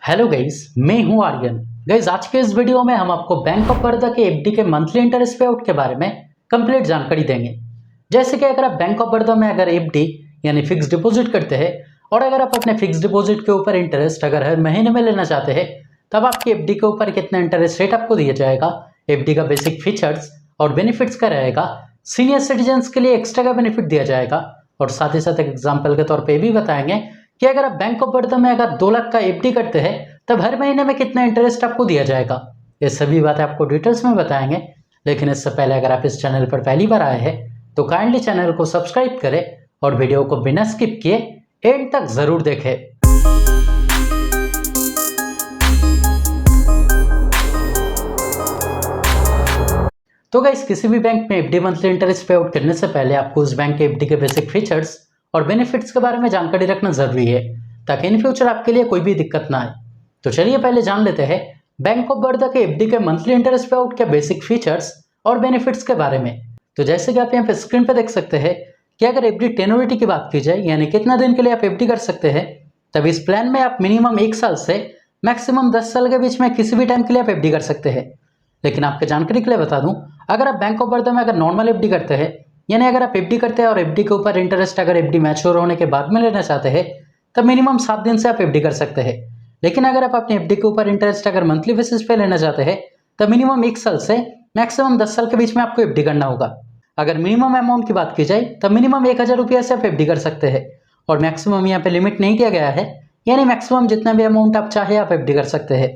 Hello guys, मैं हूं Aryan. Guys, आज के इस वीडियो में हम आपको बैंक ऑफ बड़ौदा के एफडी के मंथली इंटरेस्ट पे आउट के बारे में कंप्लीट जानकारी देंगे। जैसे कि अगर आप बैंक ऑफ बड़ौदा में अगर एफडी यानी फिक्स डिपॉजिट करते हैं और अगर आप अपने फिक्स डिपॉजिट के ऊपर इंटरेस्ट अगर हर महीने में लेना चाहते हैं, तब आपकी एफडी के ऊपर कितना इंटरेस्ट रेट आपको दिया जाएगा, एफडी का बेसिक फीचर्स और बेनिफिट्स का रहेगा, सीनियर सिटीजन्स के लिए एक्स्ट्रा का बेनिफिट दिया जाएगा और साथ ही साथ एक एग्जाम्पल के तौर पर भी बताएंगे कि अगर आप बैंक ऑफ बड़ौदा में अगर 2 लाख का एफडी करते हैं तब हर महीने में कितना इंटरेस्ट आपको दिया जाएगा। ये सभी बातें आपको डिटेल्स में बताएंगे। लेकिन इससे पहले अगर आप इस चैनल पर पहली बार आए हैं तो काइंडली चैनल को सब्सक्राइब करें और वीडियो को बिना स्किप किए एंड तक जरूर देखें। तो गाइस, किसी भी बैंक में एफडी मंथली इंटरेस्ट पे आउट करने से पहले आपको उस बैंक के एफडी के बेसिक फीचर्स और बेनिफिट्स के बारे में जानकारी रखना जरूरी है, ताकि इन फ्यूचर आपके लिए कोई भी दिक्कत ना आए। तो चलिए पहले जान लेते हैं बैंक ऑफ बड़ौदा के एफडी के मंथली इंटरेस्ट पे आउट के बेसिक फीचर्स और बेनिफिट्स के बारे में। तो जैसे कि आप यहाँ पे स्क्रीन पे देख सकते हैं कि अगर एफडी टेन्योरिटी की बात की जाए यानी कितना दिन के लिए आप एफडी कर सकते हैं, तब इस प्लान में आप मिनिमम 1 साल से मैक्सिमम 10 साल के बीच में किसी भी टाइम के लिए आप एफडी कर सकते हैं। लेकिन आपके जानकारी के लिए बता दूं, अगर आप बैंक ऑफ बड़ौदा में अगर नॉर्मल एफडी करते हैं यानी अगर आप एफडी करते हैं और एफडी के ऊपर इंटरेस्ट अगर एफडी मैच्योर होने के बाद में लेना चाहते हैं, तब मिनिमम 7 दिन से आप एफडी कर सकते हैं। लेकिन अगर आप अपने एफडी के ऊपर इंटरेस्ट अगर मंथली बेसिस पे लेना चाहते हैं, तब मिनिमम 1 साल से मैक्सिमम 10 साल के बीच में आपको एफडी करना होगा। अगर मिनिमम अमाउंट की बात की जाए तब मिनिमम 1000 रुपया से आप एफडी कर सकते हैं और मैक्सिमम यहाँ पे लिमिट नहीं दिया गया है, यानी मैक्सिमम जितना भी अमाउंट आप चाहे आप एफडी कर सकते हैं।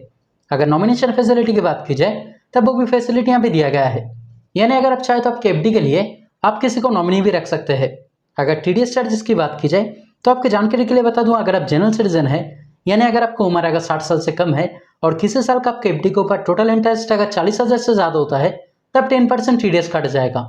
अगर नॉमिनेशन फैसिलिटी की बात की जाए तब वो भी फैसिलिटी यहाँ पे दिया गया है, यानी अगर आप चाहे तो आपके एफडी के लिए आप किसी को नॉमिनी भी रख सकते हैं। अगर टीडीएस चार्जेस की बात की जाए तो आपकी जानकारी के लिए बता दूं, अगर आप जनरल सिटीजन है यानी अगर आपको उम्र अगर 60 साल से कम है और किसी साल का आपके एफडी के ऊपर टोटल इंटरेस्ट अगर 40,000 से ज़्यादा होता है, तब 10% टीडीएस काटा जाएगा।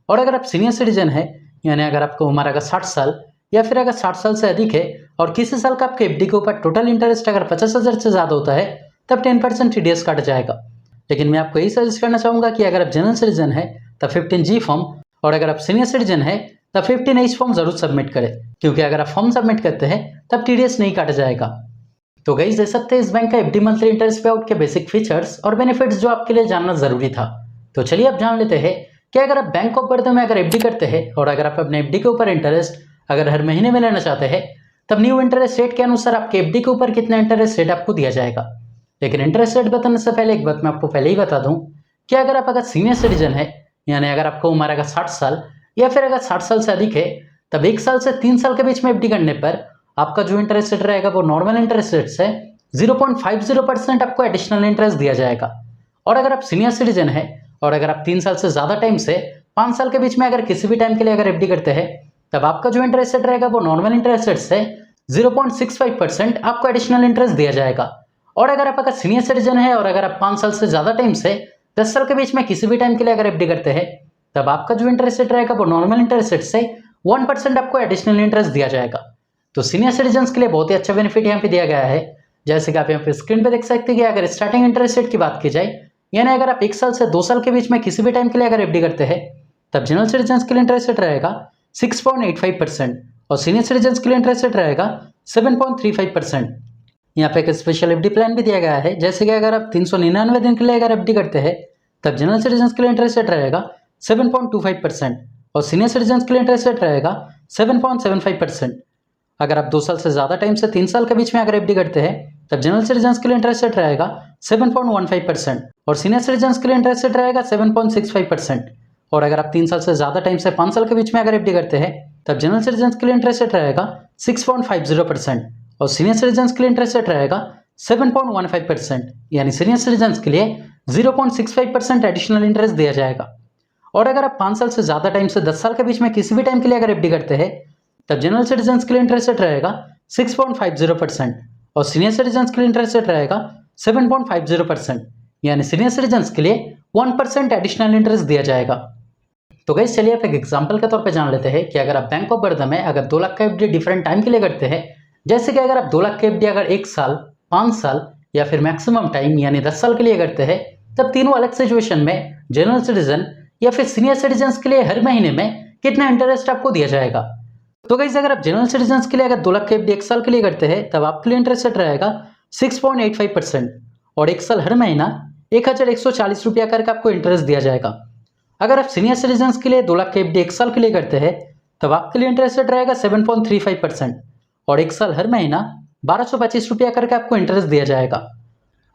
और अगर आप सीनियर सिटीजन है यानी अगर आपको उम्र अगर 60 साल या फिर अगर 60 साल से अधिक है और किसी साल का आपके एफडी के ऊपर टोटल इंटरेस्ट अगर 50,000 से ज़्यादा होता है, तब 10% टीडीएस काटा जाएगा। लेकिन मैं आपको यही सजेस्ट करना चाहूँगा कि अगर आप जनरल सिटीजन है तब 15G फॉर्म और अगर आप सीनियर सिटीजन है तब 15H फॉर्म जरूर सबमिट करें, क्योंकि अगर आप फॉर्म सबमिट करते हैं तब टीडीएस नहीं काटा जाएगा। तो गाइस, देख सकते हैं इस बैंक का एफडी मंथली इंटरेस्ट पे आउट के बेसिक फीचर्स और बेनिफिट्स जो आपके लिए जानना जरूरी था। तो चलिए अब जान लेते हैं कि अगर आप बैंक ऑफ बड़ौदा में अगर एफडी करते हैं और अगर आप अपने एफडी के ऊपर इंटरेस्ट अगर हर महीने में लेना चाहते हैं, तब न्यू इंटरेस्ट रेट के अनुसार आपके एफडी के ऊपर कितना इंटरेस्ट रेट आपको दिया जाएगा। लेकिन इंटरेस्ट रेट बताने से पहले एक बात मैं आपको पहले ही बता दूं कि अगर आप अगर सीनियर सिटीजन है यानी अगर आपको उम्र अगर 60 साल या फिर अगर 60 साल से अधिक है, तब 1 साल से 3 साल के बीच में एफडी करने पर आपका जो इंटरेस्ट रेट रहेगा वो नॉर्मल इंटरेस्ट रेट से 0.50% आपको एडिशनल इंटरेस्ट दिया जाएगा। और अगर आप सीनियर सिटीजन है और अगर आप 3 साल से ज़्यादा टाइम से 5 साल के बीच में अगर किसी भी टाइम के लिए अगर एफडी करते हैं, तब आपका जो इंटरेस्ट रेट रहेगा वो नॉर्मल इंटरेस्ट रेट से 0.65% आपको एडिशनल इंटरेस्ट दिया जाएगा। और अगर आप अगर सीनियर सिटीजन है और अगर आप 5 साल से ज़्यादा टाइम से 10 साल के बीच में किसी भी टाइम के लिए अगर एफडी करते हैं, तब आपका जो इंटरेस्ट रेट रहेगा वो नॉर्मल इंटरेस्ट रेट से 1% आपको एडिशनल इंटरेस्ट दिया जाएगा। तो सीनियर सिटीजन्स के लिए बहुत ही अच्छा बेनिफिट यहाँ पे दिया गया है। जैसे कि आप यहाँ पे स्क्रीन पे देख सकते हैं कि अगर स्टार्टिंग इंटरेस्ट रेट की बात की जाए यानी अगर आप 1 साल से 2 साल के बीच में किसी भी टाइम के लिए अगर एफडी करते हैं, तब जनरल सिटीजन्स के लिए इंटरेस्ट रेट रहेगा 6.85% और सीनियर सिटीजन्स के लिए इंटरेस्ट रेट रहेगा 7.35%। यहाँ पे एक स्पेशल एफडी प्लान भी दिया गया है। जैसे कि अगर आप 399 दिन के लिए अगर एफडी करते हैं, तब जनरल सिटीजन्स के लिए इंटरेस्ट रेट रहेगा 7.25% और सीनियर सिटीजन्स के लिए इंटरेस्ट रेट रहेगा 7.75%। अगर आप 2 साल से ज़्यादा टाइम से 3 साल के बीच में अगर एफडी करते हैं, तब जनरल सिटीजन्स के लिए इंटरेस्ट रेट रहेगा 7.15% और सीनियर सिटीजन्स के लिए इंटरेस्ट रेट रहेगा 7.65%। और अगर आप 3 साल से ज़्यादा टाइम से 5 साल के बीच में अगर एफडी करते हैं, तब जनरल सिटीजन्स के लिए इंटरेस्ट रेट रहेगा 6.50% और सीनियर सिटीजन्स के लिए इंटरेस्ट रेट रहेगा 7.15%, यानी सीनियर सिटीजन्स के लिए 0.65% एडिशनल इंटरेस्ट दिया जाएगा। और अगर आप 5 साल से ज़्यादा टाइम से 10 साल के बीच में किसी भी टाइम के लिए अगर एफडी करते हैं, तब जनरल सिटीजन्स के लिए इंटरेस्ट रेट रहेगा 6.50% और सीनियर सिटीजन्स के लिए इंटरेस्ट रेट रहेगा 7.50%, यानी सीनियर सिटीजन्स के लिए 1% एडिशनल इंटरेस्ट दिया जाएगा। तो गाइस, चलिए आप एक एग्जांपल के तौर पे जान लेते हैं कि अगर आप बैंक ऑफ बड़ौदा में अगर 2 लाख का एफडी डिफरेंट टाइम के लिए करते हैं, जैसे कि अगर आप 2 लाख का एफडी अगर 1 साल, 5 साल या फिर मैक्सिमम टाइम यानी 10 साल के लिए करते हैं, तब तीनों अलग सिचुएशन में जनरल सिटीजन या फिर सीनियर सिटीजन्स के लिए हर महीने में कितना इंटरेस्ट आपको दिया जाएगा। तो गाइस, अगर आप जनरल सिटीजन्स के लिए अगर 2 लाख का एफडी 1 साल के लिए करते हैं, तब आपके लिए इंटरेस्ट रेट रहेगा 6.85% और 1 साल हर महीना 1140 रुपया करके आपको इंटरेस्ट दिया जाएगा। अगर आप सीनियर सिटीजन के लिए 2 लाख की एफडी 1 साल के लिए करते हैं तब आपके लिए इंटरेस्ट रेट रहेगा 7.35% और 1 साल हर महीना 1225 रुपया करके आपको इंटरेस्ट दिया जाएगा।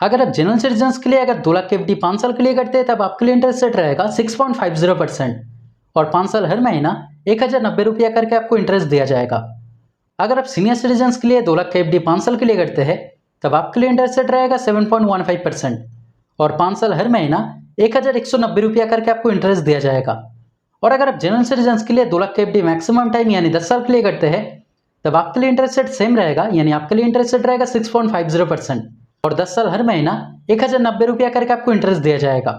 अगर आप जनरल सिटीजन के लिए अगर 2 लाख की एफडी 5 साल के लिए करते हैं तब आपके लिए इंटरेस्ट रेट रहेगा 6.50% और 5 साल हर महीना 1090 रुपया करके आपको इंटरेस्ट दिया जाएगा। अगर आप सीनियर सिटीजन के लिए 2 लाख की एफडी 5 साल के लिए करते हैं तब आपके लिए इंटरेस्ट रेट रहेगा 7.15% और 5 साल हर महीना 1190 रुपया करके आपको इंटरेस्ट दिया जाएगा। और अगर आप जनरल सिटीजन के लिए 2 लाख की एफडी मैक्सिमम टाइम यानी 10 साल के लिए करते हैं तब आपके लिए इंटरेस्ट रेट सेम रहेगा, यानी आपके लिए इंटरेस्ट रेट रहेगा 6.50% और 10 साल हर महीना 1090 रुपया करके आपको इंटरेस्ट दिया जाएगा।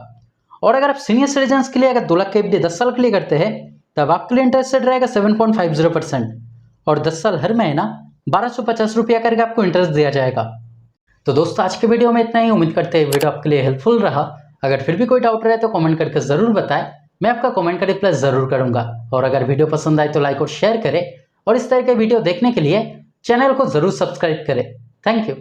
और अगर आप सीनियर सिटीजन के लिए अगर 2 लाख की एफडी 10 साल के लिए करते हैं तब आपके लिए इंटरेस्ट रेट रहेगा 7.50% और 10 साल हर महीना 1250 रुपया करके आपको इंटरेस्ट दिया जाएगा। तो दोस्तों आज के वीडियो में इतना ही। उम्मीद करते हैं वीडियो आपके लिए हेल्पफुल रहा। अगर फिर भी कोई डाउट रहे तो कमेंट करके जरूर बताएं, मैं आपका कमेंट का रिप्लाई जरूर करूंगा। और अगर वीडियो पसंद आए तो लाइक और शेयर करें और इस तरह के वीडियो देखने के लिए चैनल को जरूर सब्सक्राइब करें। Thank you.